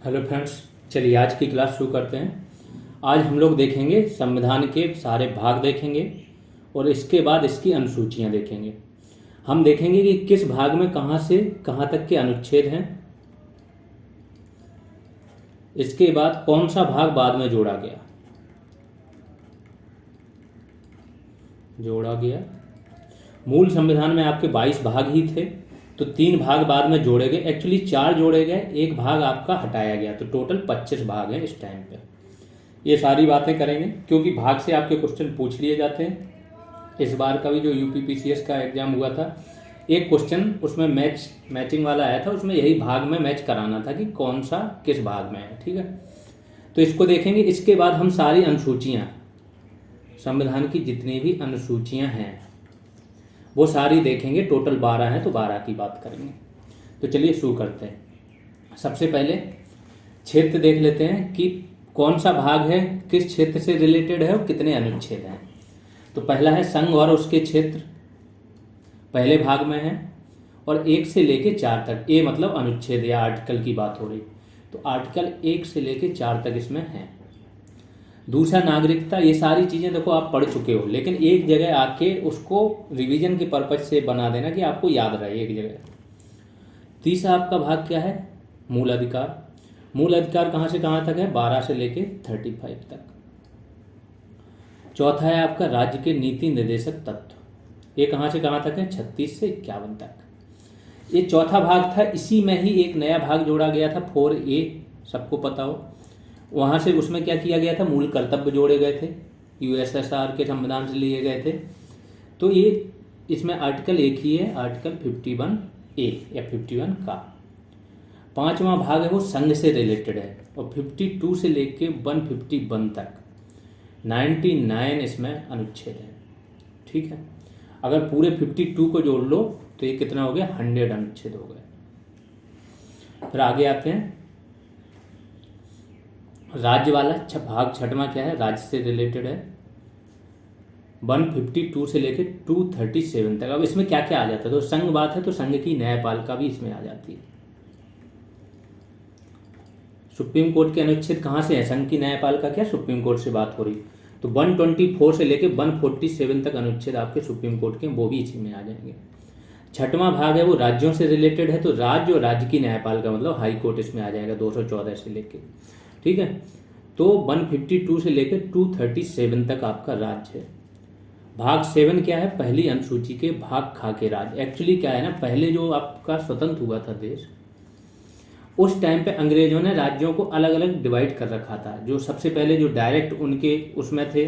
Hello friends, चलिए आज की क्लास शुरू करते हैं। आज हम लोग देखेंगे संविधान के सारे भाग देखेंगे और इसके बाद इसकी अनुसूचियां देखेंगे। हम देखेंगे कि किस भाग में कहाँ से कहाँ तक के अनुच्छेद हैं। इसके बाद कौन सा भाग बाद में जोड़ा गया। मूल संविधान में आपके 22 भाग ही थे, तो 3 भाग बाद में जोड़े गए। एक्चुअली 4 जोड़े गए, एक भाग आपका हटाया गया, तो टोटल 25 भाग हैं इस टाइम पे। ये सारी बातें करेंगे क्योंकि भाग से आपके क्वेश्चन पूछ लिए जाते हैं। इस बार का भी जो यूपीपीसीएस का एग्जाम हुआ था, एक क्वेश्चन उसमें मैचिंग वाला आया था, उसमें यही भाग में मैच कराना था कि कौन सा किस भाग में है। ठीक है, तो इसको देखेंगे। इसके बाद हम सारी अनुसूचियाँ, संविधान की जितनी भी अनुसूचियाँ हैं वो सारी देखेंगे। टोटल 12 हैं, तो 12 की बात करेंगे। तो चलिए शुरू करते हैं। सबसे पहले क्षेत्र देख लेते हैं कि कौन सा भाग है, किस क्षेत्र से रिलेटेड है और कितने अनुच्छेद हैं। तो पहला है संघ और उसके क्षेत्र, पहले भाग में है और 1 से लेके 4 तक। ए मतलब अनुच्छेद या आर्टिकल की बात हो रही, तो आर्टिकल 1 से लेके 4 तक इसमें है। दूसरा नागरिकता, ये सारी चीज़ें देखो आप पढ़ चुके हो, लेकिन एक जगह आके उसको रिवीजन के पर्पज से बना देना कि आपको याद रहे एक जगह। तीसरा आपका भाग क्या है, मूल अधिकार। मूल अधिकार कहाँ से कहाँ तक है, 12 से लेके 35 तक। चौथा है आपका राज्य के नीति निर्देशक तत्व, ये कहाँ से कहाँ तक है, 36 से 51 तक। ये चौथा भाग था। इसी में ही एक नया भाग जोड़ा गया था 4A, सबको पता हो। वहाँ से उसमें क्या किया गया था, मूल कर्तव्य जोड़े गए थे, यूएसएसआर के संविधान से लिए गए थे। तो ये इसमें आर्टिकल एक ही है, आर्टिकल 51A या 51 का। पांचवा भाग है वो संघ से रिलेटेड है और 52 से लेके 151 तक 99 इसमें अनुच्छेद है। ठीक है, अगर पूरे 52 को जोड़ लो तो ये कितना हो गया, 100 अनुच्छेद हो गए। फिर आगे आते हैं, राज्य वाला भाग छठवां क्या है, राज्य से रिलेटेड है, 152 से लेके 237 तक। अब इसमें क्या क्या आ जाता है, तो संघ बात है तो संघ की न्यायपालिका भी इसमें आ जाती है। सुप्रीम कोर्ट के अनुच्छेद कहाँ से है, संघ की न्यायपालिका क्या सुप्रीम कोर्ट से बात हो रही, तो 124 से लेके 147 तक अनुच्छेद आपके सुप्रीम कोर्ट के, वो भी इसी में आ जाएंगे। छठवां भाग है वो राज्यों से रिलेटेड है, तो राज्य और राज्य की न्यायपालिका मतलब हाई कोर्ट इसमें आ जाएगा 214 से लेके। ठीक है, तो 152 से लेकर 237 तक आपका राज्य है। भाग 7 क्या है, पहली अनुसूची के भाग खा के राज्य। एक्चुअली क्या है ना, पहले जो आपका स्वतंत्र हुआ था देश, उस टाइम पे अंग्रेजों ने राज्यों को अलग अलग डिवाइड कर रखा था। जो सबसे पहले जो डायरेक्ट उनके उसमें थे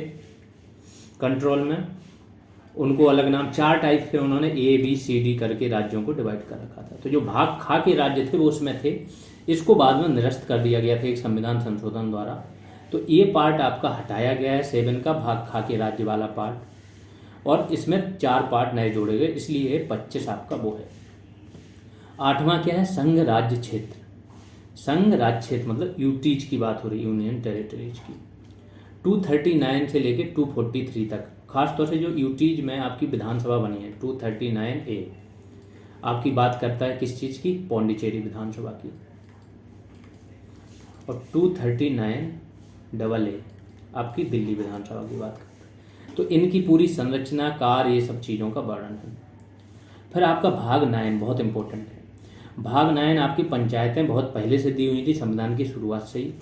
कंट्रोल में, उनको अलग नाम, 4 टाइप के उन्होंने ABCD करके राज्यों को डिवाइड कर रखा था। तो जो भाग खा के राज्य थे वो उसमें थे, इसको बाद में निरस्त कर दिया गया था एक संविधान संशोधन द्वारा। तो ये पार्ट आपका हटाया गया है 7 का, भाग खा के राज्य वाला पार्ट, और इसमें 4 पार्ट नए जोड़े गए, इसलिए 25 आपका वो है। 8वां क्या है, संघ राज्य क्षेत्र। संघ राज्य क्षेत्र मतलब यूटीज की बात हो रही है, यूनियन टेरिटरीज की। 239 से लेके 243 तक, खासतौर से जो यूटीज में आपकी विधानसभा बनी है 239A आपकी बात करता है किस चीज़ की, पौंडीचेरी विधानसभा की। और 239AA आपकी दिल्ली विधानसभा की बात करता है। तो इनकी पूरी संरचना, कार्य, ये सब चीज़ों का वर्णन है। फिर आपका भाग 9 बहुत इंपॉर्टेंट है। भाग 9 आपकी पंचायतें बहुत पहले से दी हुई थी संविधान की शुरुआत से ही।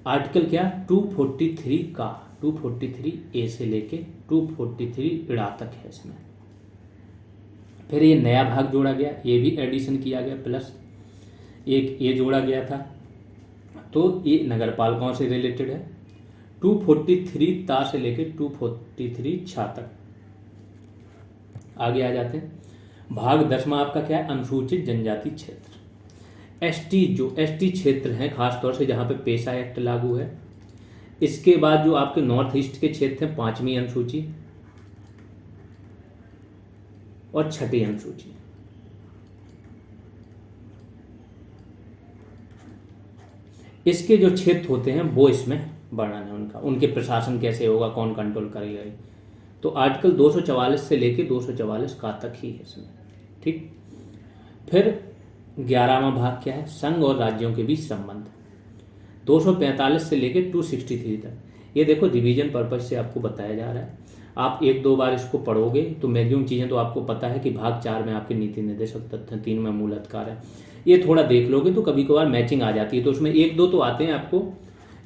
आर्टिकल क्या, 243 का, 243A से लेके 243 तक है इसमें। फिर ये नया भाग जोड़ा गया, ये भी एडिशन किया गया, प्लस एक ये जोड़ा गया था, तो ये नगर पालिकाओं से रिलेटेड है। 243 ता से लेके 243 छा तक। आगे आ जाते हैं, भाग 10वां आपका क्या है, अनुसूचित जनजाति क्षेत्र। एसटी, जो एसटी क्षेत्र हैं खासतौर से जहाँ पे पेशा एक्ट लागू है। इसके बाद जो आपके नॉर्थ ईस्ट के क्षेत्र हैं, 5वीं अनुसूची और 6ठी अनुसूची। इसके जो क्षेत्र होते हैं वो इसमें वर्णन है उनका, उनके प्रशासन कैसे होगा, कौन कंट्रोल करेगा। तो आर्टिकल 244 से लेके 244 का तक ही है इसमें। ठीक, फिर 11वां भाग क्या है, संघ और राज्यों के बीच संबंध। 245 से लेके 263 तक। ये देखो रिवीजन पर्पज से आपको बताया जा रहा है। आप एक दो बार इसको पढ़ोगे तो मैक्सिमम चीज़ें तो आपको पता है कि भाग 4 में आपके नीति निर्देशक तथ्य, 3 में मूल अधिकार है। ये थोड़ा देख लोगे तो कभी कभार मैचिंग आ जाती है, तो उसमें एक दो तो आते हैं आपको,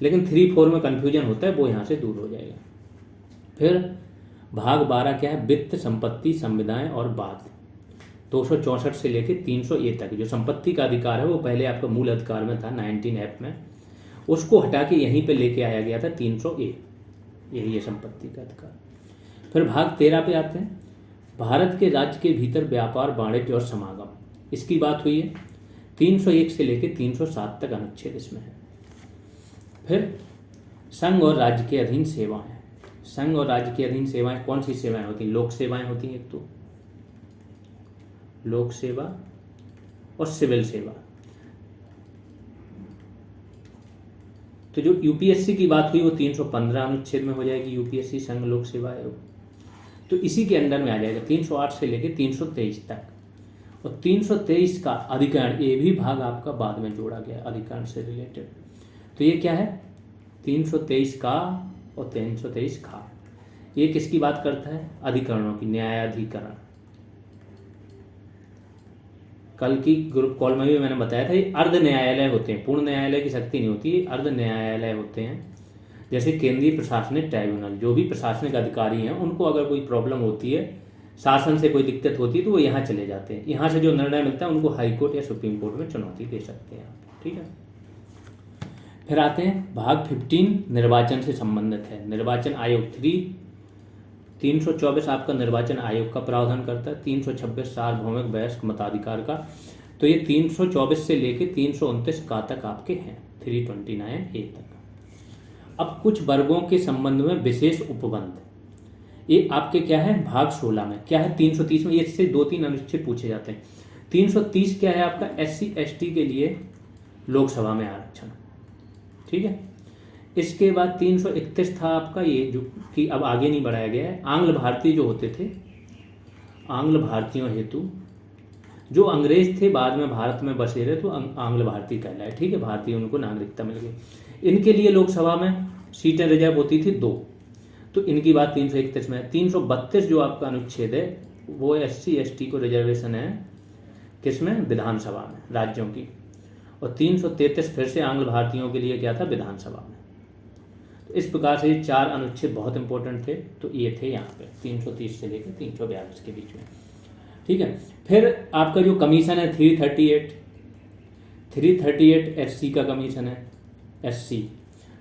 लेकिन 3-4 में कन्फ्यूजन होता है, वो यहाँ से दूर हो जाएगा। फिर भाग 12 क्या है, वित्त, संपत्ति, संविदाएं और बात। 264 से लेके 300A तक जो संपत्ति का अधिकार है वो पहले आपका मूल अधिकार में था 19F में, उसको हटा के यहीं पे लेके आया गया था 300A, यही है संपत्ति का अधिकार। फिर भाग 13 पे आते हैं, भारत के राज्य के भीतर व्यापार, वाणिज्य और समागम, इसकी बात हुई है। 301 से लेके 307 तक अनुच्छेद इसमें है। फिर संघ और राज्य के अधीन सेवाएं। संघ और राज्य के अधीन सेवाएं कौन सी सेवाएं होती हैं? लोक सेवाएं होती हैं, एक तो लोक सेवा और सिविल सेवा। तो जो यूपीएससी की बात हुई वो 315 अनुच्छेद में हो जाएगी, यूपीएससी संघ लोक सेवा आयोग, तो इसी के अंडर में आ जाएगा 308 से लेके 323 तक। और 323 का अधिकरण, ये भी भाग आपका बाद में जोड़ा गया अधिकरण से रिलेटेड। तो ये क्या है, 323 का और 323 खा, ये किसकी बात करता है? अधिकरणों की, न्यायाधिकरण। कल की ग्रुप कॉल में भी मैंने बताया था, ये अर्ध न्यायालय होते हैं, पूर्ण न्यायालय की शक्ति नहीं होती, ये अर्ध न्यायालय होते हैं। जैसे केंद्रीय प्रशासनिक ट्राइब्यूनल, जो भी प्रशासनिक अधिकारी हैं उनको अगर कोई प्रॉब्लम होती है, शासन से कोई दिक्कत होती है, तो वो यहाँ चले जाते हैं। यहाँ से जो निर्णय मिलता है उनको हाई कोर्ट या सुप्रीम कोर्ट में चुनौती दे सकते हैं आप, ठीक है। फिर आते हैं भाग 15, निर्वाचन से संबंधित है। निर्वाचन आयोग 324 आपका निर्वाचन आयोग का प्रावधान करता है। 326 सार्वभौमिक वयस्क मताधिकार का। तो ये 324 से लेके 329 का तक आपके हैं, 329A तक। अब कुछ वर्गों के संबंध में विशेष उपबंध, ये आपके क्या है, भाग 16 में क्या है, 330 में। इससे 2-3 अनुच्छेद पूछे जाते हैं। 330 क्या है आपका, SC ST के लिए लोकसभा में आरक्षण, ठीक है। इसके बाद 331 था आपका ये, जो कि अब आगे नहीं बढ़ाया गया है, आंग्ल भारतीय जो होते थे, आंग्ल भारतीयों हेतु, जो अंग्रेज थे बाद में भारत में बसे रहे तो आंग्ल भारतीय कहलाए, ठीक है, भारतीय उनको नागरिकता मिल गई। इनके लिए लोकसभा में सीटें रिजर्व होती थी 2, तो इनकी बात 331 में है। 332 जो आपका अनुच्छेद है वो SC ST को रिजर्वेशन है किसमें, विधानसभा में, राज्यों की। और 333 फिर से आंग्ल भारतीयों के लिए क्या था, विधानसभा में। तो इस प्रकार से ये 4 अनुच्छेद बहुत इंपॉर्टेंट थे, तो ये थे यहाँ पे 330 से लेकर 342 के बीच में, ठीक है। फिर आपका जो कमीशन है 338 SC का कमीशन है, SC,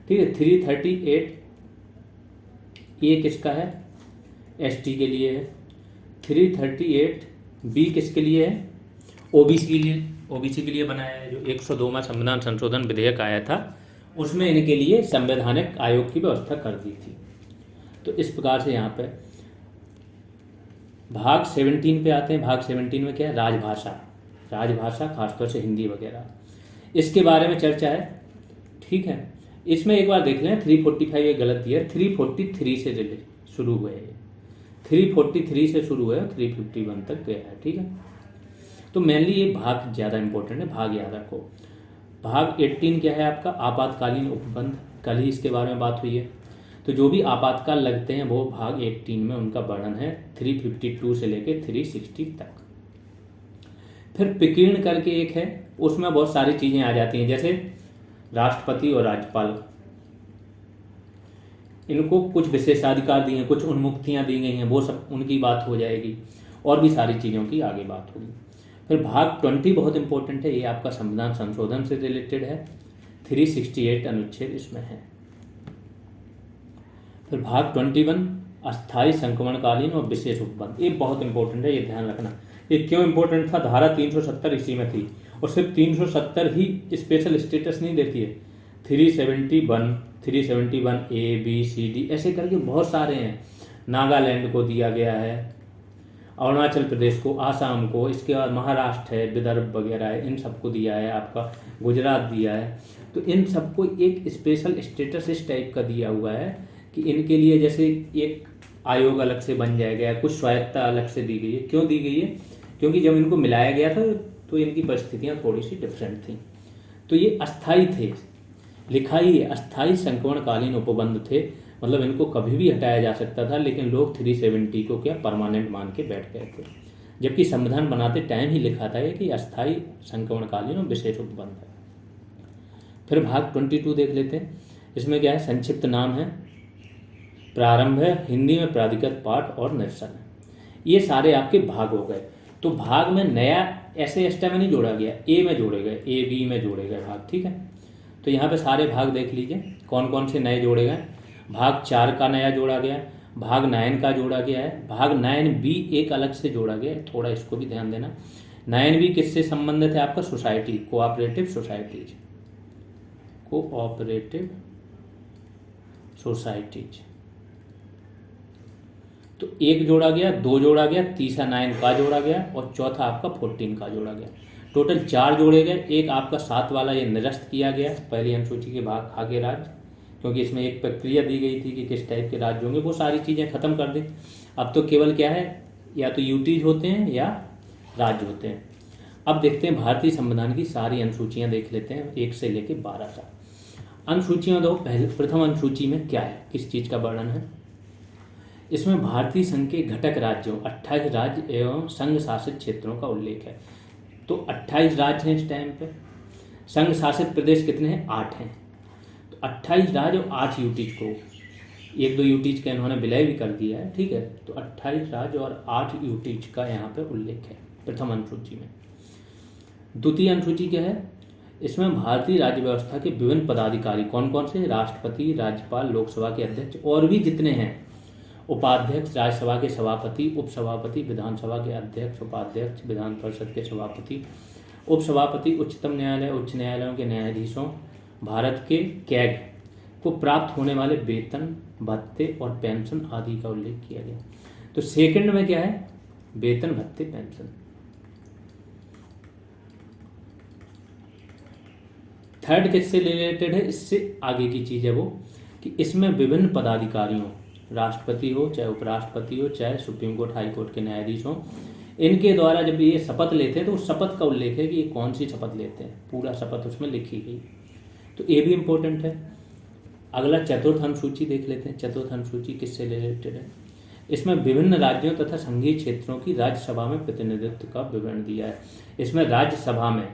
ठीक है। 338 ये किसका है, ST के लिए है। 338B किसके लिए है, OBC के लिए, OBC के लिए बनाया है। जो 102वां संविधान संशोधन विधेयक आया था उसमें इनके लिए संवैधानिक आयोग की व्यवस्था कर दी थी। तो इस प्रकार से यहाँ पे भाग 17 पे आते हैं। भाग 17 में क्या है, राजभाषा, राजभाषा खासतौर से हिंदी वगैरह, इसके बारे में चर्चा है, ठीक है। इसमें एक बार देख लें, 345 ये गलत दिया है, 343 से शुरू हुए हैं, 343 से शुरू हुए 351 तक गया है, ठीक है। तो मेनली ये भाग ज़्यादा इंपॉर्टेंट है, भाग याद रखो। भाग 18 क्या है आपका, आपातकालीन उपबंध, कल ही इसके बारे में बात हुई है। तो जो भी आपातकाल लगते हैं वो भाग 18 में उनका वर्णन है, 352 से लेके 360 तक। फिर विकीर्ण करके एक है, उसमें बहुत सारी चीज़ें आ जाती हैं, जैसे राष्ट्रपति और राज्यपाल, इनको कुछ विशेषाधिकार दिए हैं, कुछ उन्मुक्तियां दी गई हैं, वो सब उनकी बात हो जाएगी, और भी सारी चीज़ों की आगे बात होगी। फिर भाग 20 बहुत इंपॉर्टेंट है, ये आपका संविधान संशोधन से रिलेटेड है, 368 अनुच्छेद इसमें है। फिर भाग 21 अस्थायी संक्रमणकालीन और विशेष उपबंध, ये बहुत इंपॉर्टेंट है, ये ध्यान रखना। ये क्यों इंपॉर्टेंट था, धारा 370 इसी में थी, और सिर्फ 370 ही स्पेशल स्टेटस नहीं देती है, 371A B C D ऐसे करके बहुत सारे हैं। नागालैंड को दिया गया है, अरुणाचल प्रदेश को, आसाम को, इसके बाद महाराष्ट्र है, विदर्भ वगैरह है, इन सबको दिया है, आपका गुजरात दिया है। तो इन सबको एक स्पेशल स्टेटस इस टाइप का दिया हुआ है कि इनके लिए जैसे एक आयोग अलग से बन जाएगा, कुछ स्वायत्ता अलग से दी गई है। क्यों दी गई है, क्योंकि जब इनको मिलाया गया था तो इनकी परिस्थितियाँ थोड़ी सी डिफरेंट थी, तो ये अस्थाई थे, लिखाई अस्थाई संक्रमणकालीन उपबंध थे, मतलब इनको कभी भी हटाया जा सकता था, लेकिन लोग 370 को क्या परमानेंट मान के बैठ गए थे, जबकि संविधान बनाते टाइम ही लिखा था कि अस्थाई संक्रमणकालीन और विशेष उपबंध है। फिर भाग 22 देख लेते हैं। इसमें क्या है, संक्षिप्त नाम है, प्रारंभ है, हिंदी में प्राधिकृत पाठ और निरसन है। ये सारे आपके भाग हो गए। तो भाग में नया ऐसे एस्टा में नहीं जोड़ा गया, ए में जोड़े गए, ए बी में जोड़े गए भाग, ठीक है। तो यहाँ पे सारे भाग देख लीजिए कौन कौन से नए जोड़े गए। भाग 4 का नया जोड़ा गया, भाग 9 का जोड़ा गया है, भाग 9B एक अलग से जोड़ा गया है, थोड़ा इसको भी ध्यान देना। 9B किससे संबंधित है आपका, society, cooperative societies, cooperative societies. तो एक जोड़ा गया, 2 जोड़ा गया, तीसरा 9 का जोड़ा गया और चौथा आपका 14 का जोड़ा गया। टोटल 4 जोड़े गए। एक आपका 7 वाला ये निरस्त किया गया पहली अनुसूची के भाग खा के राज्य, क्योंकि इसमें एक प्रक्रिया दी गई थी कि किस टाइप के राज्य होंगे, वो सारी चीज़ें खत्म कर दी। अब तो केवल क्या है, या तो यूटीज होते हैं या राज्य होते हैं। अब देखते हैं भारतीय संविधान की सारी अनुसूचियाँ देख लेते हैं 1 से लेकर 12 तक। अनुसूचियाँ दो, पहले प्रथम अनुसूची में क्या है, किस चीज़ का वर्णन है। इसमें भारतीय संघ के घटक राज्यों 28 राज्य एवं संघ शासित क्षेत्रों का उल्लेख है। तो 28 राज्य हैं इस टाइम पे, संघ शासित प्रदेश कितने हैं, 8 हैं। तो 28 राज्य और 8 यूटीज को, 1-2 यूटीज का इन्होंने विलय भी कर दिया है, ठीक है। तो 28 राज्य और 8 यूटीज का यहाँ पे उल्लेख है प्रथम अनुसूची में। द्वितीय अनुसूची क्या है, इसमें भारतीय राज्य व्यवस्था के विभिन्न पदाधिकारी कौन कौन से, राष्ट्रपति, राज्यपाल, लोकसभा के अध्यक्ष और भी जितने हैं, उपाध्यक्ष, राज्यसभा के सभापति, उपसभापति, विधानसभा के अध्यक्ष, उपाध्यक्ष, विधान परिषद के सभापति, उपसभापति, उच्चतम न्यायालय, उच्च न्यायालयों के न्यायाधीशों, भारत के कैग को प्राप्त होने वाले वेतन, भत्ते और पेंशन आदि का उल्लेख किया गया। तो सेकंड में क्या है, वेतन, भत्ते, पेंशन। थर्ड किससे रिलेटेड है, इससे आगे की चीज है वो कि इसमें विभिन्न पदाधिकारियों, राष्ट्रपति हो चाहे उपराष्ट्रपति हो चाहे सुप्रीम कोर्ट हाई कोर्ट के न्यायाधीश हो, इनके द्वारा जब ये शपथ लेते हैं तो उस शपथ का उल्लेख है कि ये कौन सी शपथ लेते हैं, पूरा शपथ उसमें लिखी गई। तो ये भी इम्पोर्टेंट है। अगला चतुर्थ अनुसूची देख लेते हैं। चतुर्थ अनुसूची किससे रिलेटेड है, इसमें विभिन्न राज्यों तथा संघीय क्षेत्रों की राज्यसभा में प्रतिनिधित्व का विवरण दिया है। इसमें राज्यसभा में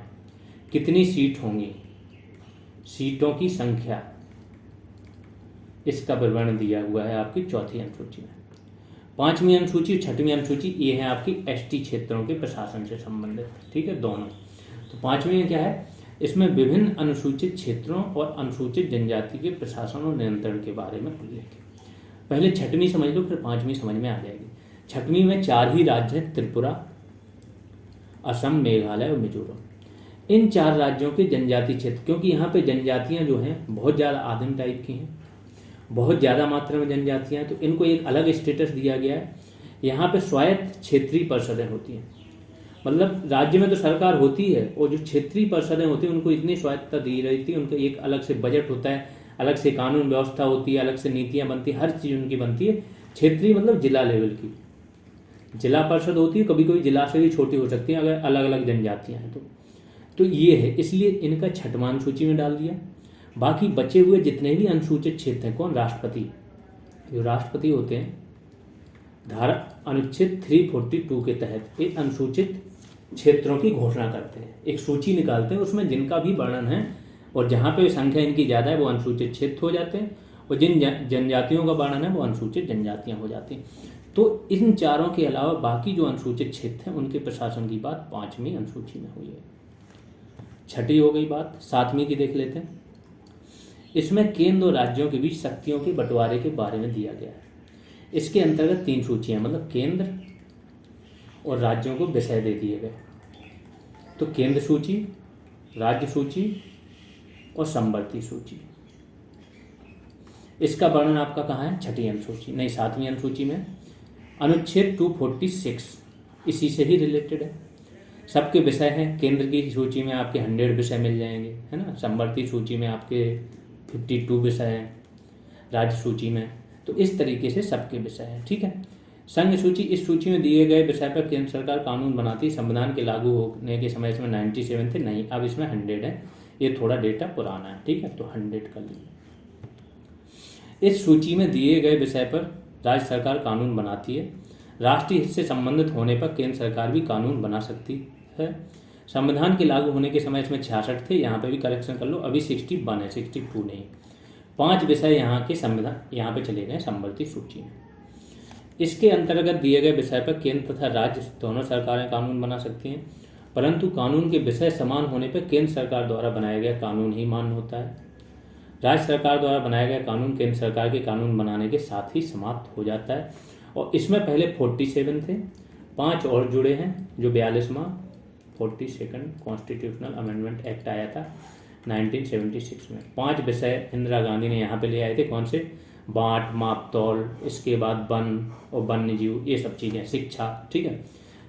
कितनी सीट होंगी, सीटों की संख्या, इसका विवरण दिया हुआ है आपकी चौथी अनुसूची में। पांचवी अनुसूची, छठवीं अनुसूची, ये है आपकी एसटी क्षेत्रों के प्रशासन से संबंधित, ठीक है, दोनों। तो पांचवी में क्या है, इसमें विभिन्न अनुसूचित क्षेत्रों और अनुसूचित जनजाति के प्रशासन और नियंत्रण के बारे में उल्लेख है। पहले छठवीं समझ लो, फिर पांचवी समझ में आ जाएगी। छठवीं में 4 ही राज्य हैं, त्रिपुरा, असम, मेघालय और मिजोरम। इन 4 राज्यों के जनजाति क्षेत्र, क्योंकि यहाँ पे जनजातियाँ जो हैं बहुत ज़्यादा आदिम टाइप की हैं, बहुत ज़्यादा मात्रा में जनजातियाँ हैं, तो इनको एक अलग स्टेटस दिया गया है। यहाँ पे स्वायत्त क्षेत्रीय परिषदें होती हैं, मतलब राज्य में तो सरकार होती है और जो क्षेत्रीय परिषदें होती हैं उनको इतनी स्वायत्तता दी रही थी, उनका एक अलग से बजट होता है, अलग से कानून व्यवस्था होती है, अलग से नीतियाँ बनती है, हर चीज़ उनकी बनती है। क्षेत्रीय मतलब जिला लेवल की जिला परिषद होती है, कभी कभी जिला से भी छोटी हो सकती है अगर अलग अलग जनजातियाँ हैं तो ये है, इसलिए इनका छठवां अनुसूची में डाल दिया। बाकी बचे हुए जितने भी अनुसूचित क्षेत्र हैं, कौन, राष्ट्रपति, जो राष्ट्रपति होते हैं धारा अनुच्छेद 342 के तहत एक अनुसूचित क्षेत्रों की घोषणा करते हैं, एक सूची निकालते हैं, उसमें जिनका भी वर्णन है और जहाँ पे संख्या इनकी ज़्यादा है वो अनुसूचित क्षेत्र हो जाते हैं, और जिन जनजातियों का वर्णन है वो अनुसूचित जनजातियाँ हो जाती हैं। तो इन चारों के अलावा बाकी जो अनुसूचित क्षेत्र हैं उनके प्रशासन की बात 5वीं अनुसूची में हुई है। छठी हो गई बात, 7वीं की देख लेते हैं। इसमें केंद्र और राज्यों के बीच शक्तियों के बंटवारे के बारे में दिया गया है। इसके अंतर्गत 3 सूचियाँ, मतलब केंद्र और राज्यों को विषय दे दिए गए। तो केंद्र सूची, राज्य सूची और समवर्ती सूची। इसका वर्णन आपका कहाँ है, छठी अनुसूची, नहीं 7वीं अनुसूची में। अनुच्छेद 246 इसी से ही रिलेटेड है। सबके विषय हैं, केंद्र की सूची में आपके 100 विषय मिल जाएंगे, है ना, समवर्ती सूची में आपके 52 विषय हैं, राज्य सूची में, तो इस तरीके से सबके विषय हैं, ठीक है। संघ सूची, इस सूची में दिए गए विषय पर केंद्र सरकार कानून बनाती। संविधान के लागू होने के समय इसमें 97 थे, नहीं अब इसमें 100 है, ये थोड़ा डेटा पुराना है, ठीक है, तो 100 कर लीजिए। इस सूची में दिए गए विषय पर राज्य सरकार कानून बनाती है। राष्ट्रीय हित से संबंधित होने पर केंद्र सरकार भी कानून बना सकती है। संविधान के लागू होने के समय इसमें 66 थे, यहाँ पे भी करेक्शन कर लो, अभी 61 है, 62 नहीं। 5 विषय यहाँ के संविधान यहाँ पे चले गए संबंधित सूची में। इसके अंतर्गत दिए गए विषय पर केंद्र तथा राज्य दोनों सरकारें कानून बना सकती हैं, परंतु कानून के विषय समान होने पर केंद्र सरकार द्वारा बनाया गया कानून ही मान्य होता है। राज्य सरकार द्वारा बनाया गया कानून केंद्र सरकार के कानून बनाने के साथ ही समाप्त हो जाता है। और इसमें पहले 47 थे, 5 और जुड़े हैं, जो 42वां 42nd कॉन्स्टिट्यूशनल अमेंडमेंट एक्ट आया था 1976 में। 5 विषय इंदिरा गांधी ने यहाँ पे ले आए थे, कौन से? बाट, माप तौल, इसके बाद वन और वन्य जीव, ये सब चीज़ें, शिक्षा, ठीक है।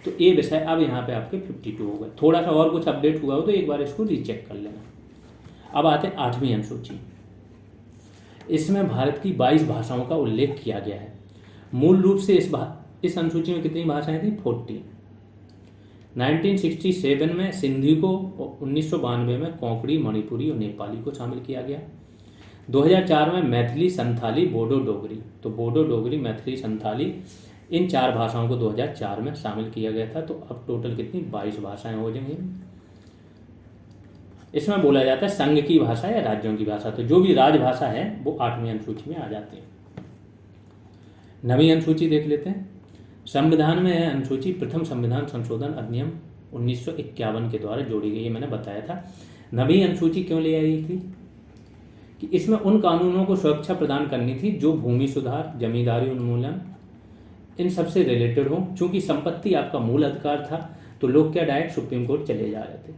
तो ये विषय अब यहाँ पे आपके 52 हो गए। थोड़ा सा और कुछ अपडेट हुआ हो तो एक बार इसको रीचेक कर लेना। अब आते हैं 8वीं अनुसूची। इसमें भारत की 22 भाषाओं का उल्लेख किया गया है। मूल रूप से इस अनुसूची में कितनी भाषाएं थी? 40। 1967 में सिंधी को और 1992 में कोंकणी, मणिपुरी और नेपाली को शामिल किया गया। 2004 में मैथिली, संथाली, बोडो, डोगरी, तो बोडो, डोगरी, मैथिली, संथाली, इन 4 भाषाओं को 2004 में शामिल किया गया था। तो अब टोटल कितनी? 22 भाषाएं हो जाएंगी। इसमें बोला जाता है संघ की भाषा या राज्यों की भाषा, तो जो भी राजभाषा है वो 8वीं अनुसूची में आ जाती है। 9वीं अनुसूची देख लेते हैं। संविधान में यह अनुसूची प्रथम संविधान संशोधन अधिनियम 1951 के द्वारा जोड़ी गई है, मैंने बताया था। 9वीं अनुसूची क्यों ले आई थी? कि इसमें उन कानूनों को सुरक्षा प्रदान करनी थी जो भूमि सुधार, जमींदारी उन्मूलन, इन सबसे रिलेटेड हो। चूंकि संपत्ति आपका मूल अधिकार था तो लोग क्या डायरेक्ट सुप्रीम कोर्ट चले जा रहे थे,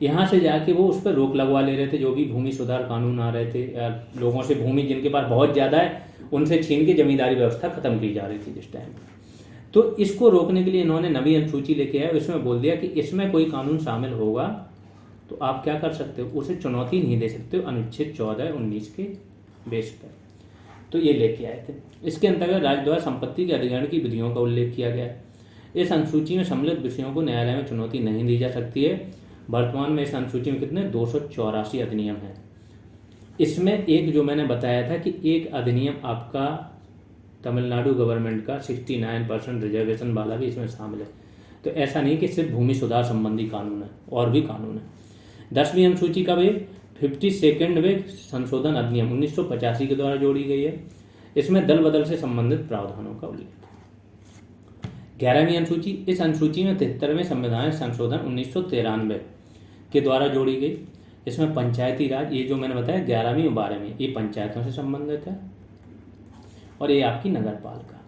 यहाँ से जाके वो उस पर रोक लगवा ले रहे थे। जो भी भूमि सुधार कानून आ रहे थे, लोगों से भूमि जिनके पास बहुत ज़्यादा है उनसे छीन के जमींदारी व्यवस्था खत्म की जा रही थी जिस टाइम। तो इसको रोकने के लिए इन्होंने 9वीं अनुसूची लेके आए। इसमें बोल दिया कि इसमें कोई कानून शामिल होगा तो आप क्या कर सकते हो, उसे चुनौती नहीं दे सकते हो अनुच्छेद 14-19 के बेस पर। तो ये लेके आए थे। इसके अंतर्गत राज्य द्वारा संपत्ति के अधिग्रहण की विधियों का उल्लेख किया गया है। इस अनुसूची में सम्मिलित विषयों को न्यायालय में चुनौती नहीं दी जा सकती है। वर्तमान में इस अनुसूची में कितने 284 अधिनियम हैं। इसमें एक जो मैंने बताया था कि एक अधिनियम आपका तमिलनाडु गवर्नमेंट का 69% रिजर्वेशन वाला भी इसमें शामिल है। तो ऐसा नहीं कि सिर्फ भूमि सुधार संबंधी कानून है, और भी कानून है। 10वीं अनुसूची का भी 52nd वे संशोधन अधिनियम 1985 के द्वारा जोड़ी गई है। इसमें दल बदल से संबंधित प्रावधानों का उल्लेख। 11वीं अनुसूची, इस अनुसूची में 73वें संविधान संशोधन 1993 के द्वारा जोड़ी गई। इसमें पंचायती राज, ये जो मैंने बताया 11वीं और 12वीं, ये पंचायतों से संबंधित है, और ये आपकी नगर पालिका।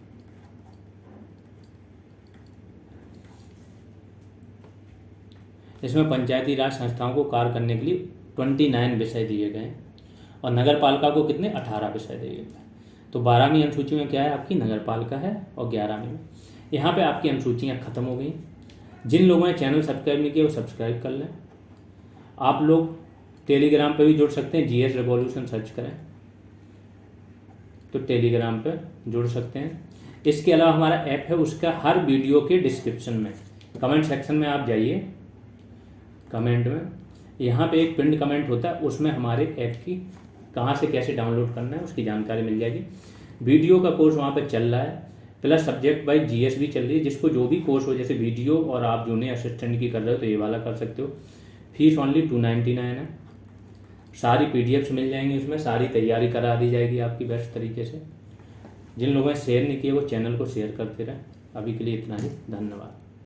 इसमें पंचायती राज संस्थाओं को कार्य करने के लिए 29 विषय दिए गए और नगर पालिका को कितने 18 विषय दिए गए। तो 12वीं अनुसूची में क्या है आपकी नगर पालिका है, और 11वीं में यहाँ पे आपकी अनुसूचियाँ खत्म हो गई। जिन लोगों ने चैनल सब्सक्राइब नहीं किया वो सब्सक्राइब कर लें। आप लोग टेलीग्राम पे भी जुड़ सकते हैं, GS रेवोल्यूशन सर्च करें तो टेलीग्राम पे जुड़ सकते हैं। इसके अलावा हमारा ऐप है, उसका हर वीडियो के डिस्क्रिप्शन में कमेंट सेक्शन में आप जाइए, कमेंट में यहाँ पे एक पिंड कमेंट होता है, उसमें हमारे ऐप की कहाँ से कैसे डाउनलोड करना है उसकी जानकारी मिल जाएगी। वीडियो का कोर्स वहाँ पे चल रहा है, प्लस सब्जेक्ट वाइज GS भी चल रही है। जिसको जो भी कोर्स हो, जैसे वीडियो और आप जूनियर असिस्टेंट की कर रहे हो तो ये वाला कर सकते हो। फीस ओनली 299 है। सारी PDFs मिल जाएंगी, उसमें सारी तैयारी करा दी जाएगी आपकी बेस्ट तरीके से। जिन लोगों ने शेयर नहीं किया वो चैनल को शेयर करते रहें। अभी के लिए इतना ही, धन्यवाद।